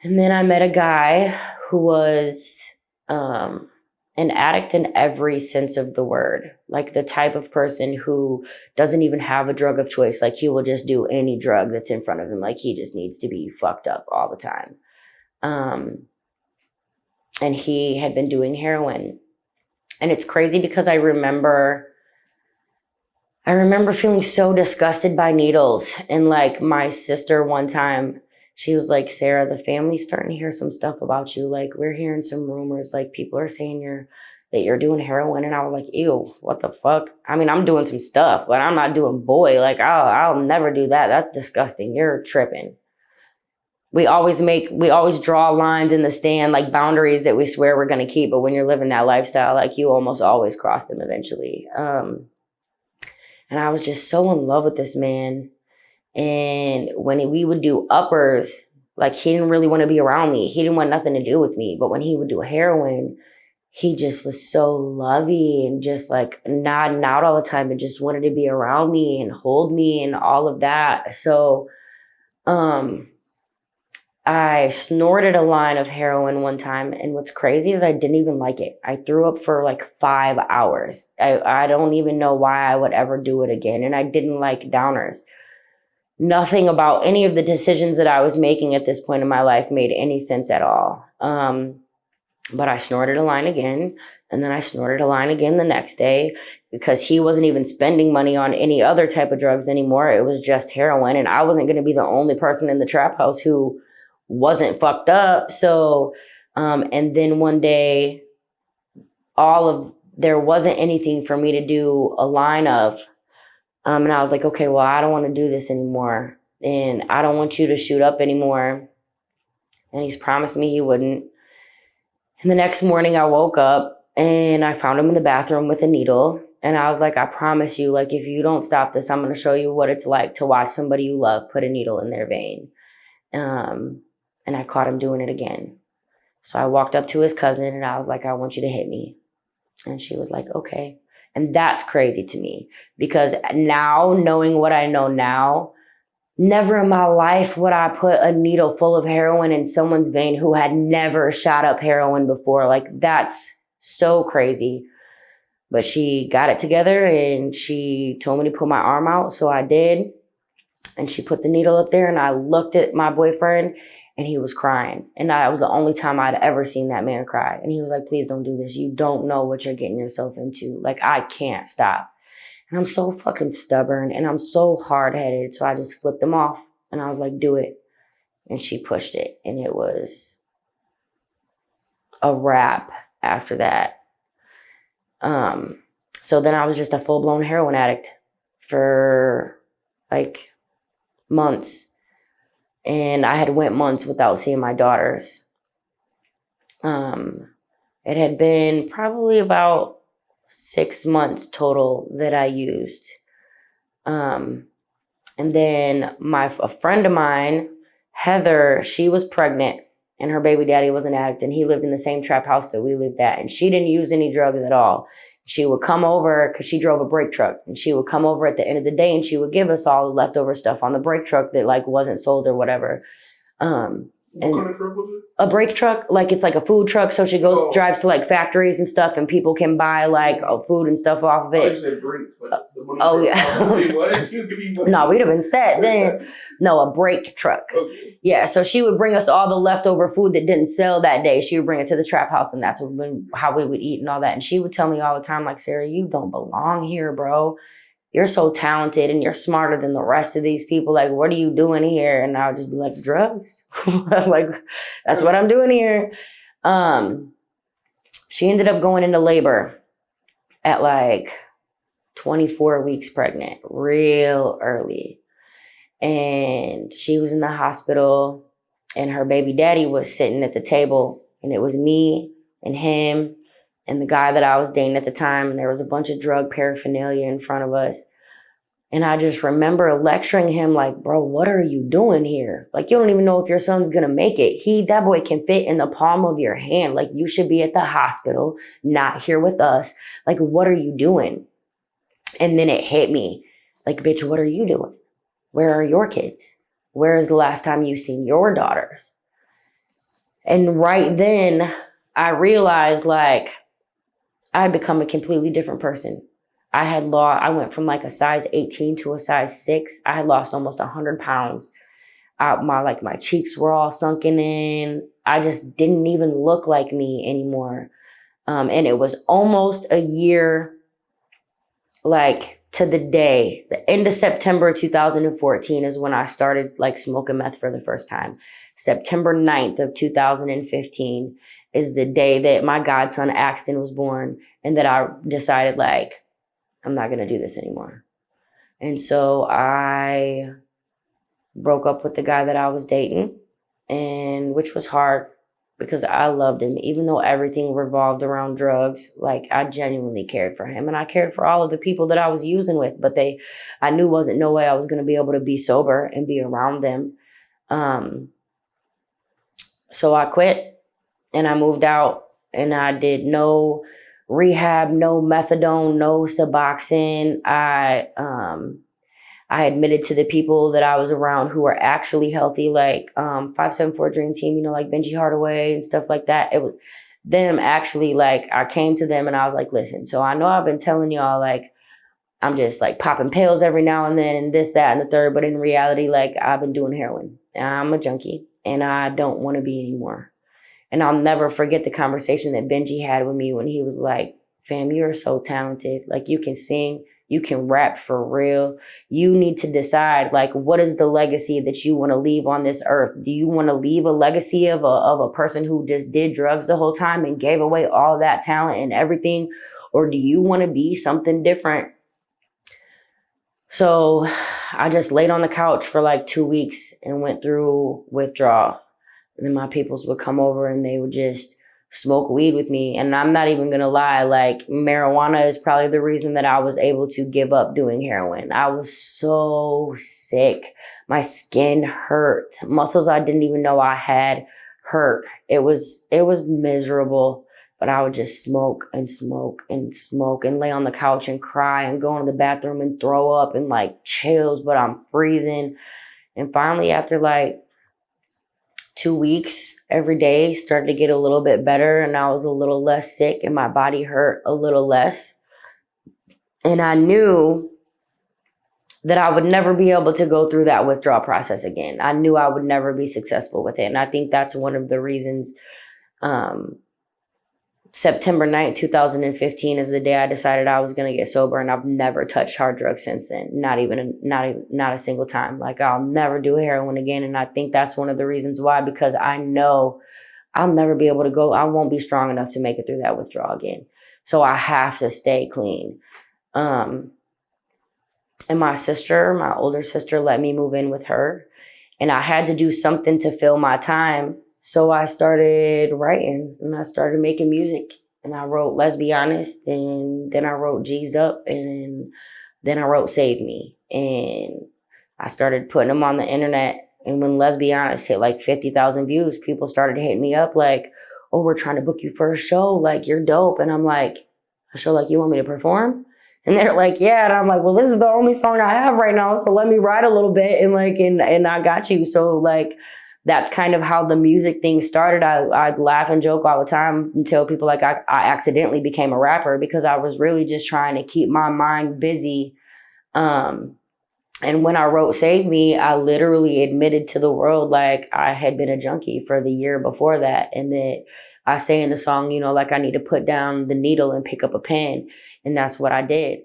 And then I met a guy who was an addict in every sense of the word, like the type of person who doesn't even have a drug of choice. Like he will just do any drug that's in front of him. Like he just needs to be fucked up all the time. Um, and he had been doing heroin. And it's crazy because I remember feeling so disgusted by needles. And like my sister one time, she was like, Sarah, the family's starting to hear some stuff about you. Like we're hearing some rumors, like people are saying that you're doing heroin. And I was like, ew, what the fuck? I mean, I'm doing some stuff, but I'm not doing boy. Like I'll never do that. That's disgusting. You're tripping. We always draw lines in the stand, like boundaries that we swear we're gonna keep. But when you're living that lifestyle, like you almost always cross them eventually. And I was just so in love with this man. And when we would do uppers, like he didn't really want to be around me. He didn't want nothing to do with me. But when he would do heroin, he just was so lovey and just like nodding out all the time and just wanted to be around me and hold me and all of that. So um I snorted a line of heroin one time, and what's crazy is I didn't even like it. I threw up for like 5 hours. I don't even know why I would ever do it again. And I didn't like downers. Nothing about any of the decisions that I was making at this point in my life made any sense at all. But I snorted a line again, and then I snorted a line again the next day because he wasn't even spending money on any other type of drugs anymore. It was just heroin, and I wasn't going to be the only person in the trap house who wasn't fucked up. So, and then one day, there wasn't anything for me to do a line of. And I was like, okay, well, I don't want to do this anymore. And I don't want you to shoot up anymore. And he's promised me he wouldn't. And the next morning I woke up and I found him in the bathroom with a needle. And I was like, I promise you, like, if you don't stop this, I'm going to show you what it's like to watch somebody you love put a needle in their vein. And I caught him doing it again. So I walked up to his cousin and I was like, I want you to hit me. And she was like, okay. And that's crazy to me because now, knowing what I know now, never in my life would I put a needle full of heroin in someone's vein who had never shot up heroin before. Like, that's so crazy. But she got it together and she told me to put my arm out. So I did. And she put the needle up there and I looked at my boyfriend and he was crying. And that was the only time I'd ever seen that man cry. And he was like, please don't do this. You don't know what you're getting yourself into. Like, I can't stop. And I'm so fucking stubborn and I'm so hard headed. So I just flipped him off and I was like, do it. And she pushed it. And it was a wrap after that. So then I was just a full blown heroin addict for like months. And I had went months without seeing my daughters. It had been probably about 6 months total that I used. And then a friend of mine, Heather, she was pregnant and her baby daddy was an addict and he lived in the same trap house that we lived at. And she didn't use any drugs at all. She would come over because she drove a brake truck and she would come over at the end of the day and she would give us all the leftover stuff on the brake truck that like wasn't sold or whatever. What kind of truck was it? A brake truck, like it's like a food truck. So she goes, drives to like factories and stuff and people can buy like food and stuff off of it. You said brake, like the money Oh, truck. yeah. Wait, what? You give me money. No, we'd have been set then. No, a brake truck. Okay. Yeah, so she would bring us all the leftover food that didn't sell that day. She would bring it to the trap house and that's how we would eat and all that. And she would tell me all the time, like, Sarah, you don't belong here, bro. You're so talented and you're smarter than the rest of these people. Like, what are you doing here? And I would just be like, drugs. Like, that's what I'm doing here. She ended up going into labor at like 24 weeks pregnant, real early. And she was in the hospital and her baby daddy was sitting at the table and it was me and him and the guy that I was dating at the time. And there was a bunch of drug paraphernalia in front of us. And I just remember lecturing him like, bro, what are you doing here? Like, you don't even know if your son's going to make it. That boy can fit in the palm of your hand. Like, you should be at the hospital, not here with us. Like, what are you doing? And then it hit me like, bitch, what are you doing? Where are your kids? Where is the last time you seen your daughters? And right then I realized like I had become a completely different person. I went from like a size 18 to a size 6. I had lost almost 100 pounds. My cheeks were all sunken in. I just didn't even look like me anymore. And it was almost a year, like to the day, the end of September 2014 is when I started like smoking meth for the first time. September 9th of 2015 is the day that my godson Axton was born, and that I decided like, I'm not going to do this anymore. And so I broke up with the guy that I was dating, and which was hard because I loved him. Even though everything revolved around drugs, like I genuinely cared for him, and I cared for all of the people that I was using with, but I knew wasn't no way I was going to be able to be sober and be around them. So I quit and I moved out, and I did no rehab, no methadone, no Suboxone. I admitted to the people that I was around who were actually healthy, like 574 Dream Team, you know, like Benji Hardaway and stuff like that. It was them actually, like, I came to them and I was like, listen, so I know I've been telling y'all, like, I'm just like popping pills every now and then and this, that, and the third. But in reality, like, I've been doing heroin. I'm a junkie and I don't want to be anymore. And I'll never forget the conversation that Benji had with me when he was like, fam, you're so talented. Like, you can sing, you can rap for real. You need to decide, like, what is the legacy that you want to leave on this earth? Do you want to leave a legacy of a person who just did drugs the whole time and gave away all that talent and everything? Or do you want to be something different? So I just laid on the couch for like 2 weeks and went through withdrawal. And then my peoples would come over and they would just smoke weed with me. And I'm not even going to lie, like, marijuana is probably the reason that I was able to give up doing heroin. I was so sick. My skin hurt. Muscles I didn't even know I had hurt. It was miserable. But I would just smoke and smoke and smoke and lay on the couch and cry and go into the bathroom and throw up and like chills, but I'm freezing. And finally, after like 2 weeks, every day started to get a little bit better, and I was a little less sick and my body hurt a little less. And I knew that I would never be able to go through that withdrawal process again. I knew I would never be successful with it. And I think that's one of the reasons September 9th, 2015 is the day I decided I was going to get sober, and I've never touched hard drugs since then. Not a single time. Like, I'll never do heroin again. And I think that's one of the reasons why, because I know I'll never be able to go. I won't be strong enough to make it through that withdrawal again. So I have to stay clean. And my older sister, let me move in with her, and I had to do something to fill my time. So I started writing and I started making music, and I wrote Let's Be Honest, and then I wrote G's Up, and then I wrote Save Me, and I started putting them on the internet. And when Let's Be Honest hit like 50,000 views, people started hitting me up like, oh, we're trying to book you for a show. Like, you're dope. And I'm like, a show like you want me to perform? And they're like, yeah. And I'm like, well, this is the only song I have right now, so let me write a little bit and like, and I got you. So like, that's kind of how the music thing started. I laugh and joke all the time and tell people like I accidentally became a rapper because I was really just trying to keep my mind busy. And when I wrote Save Me, I literally admitted to the world like I had been a junkie for the year before that. And that I say in the song, you know, like I need to put down the needle and pick up a pen. And that's what I did.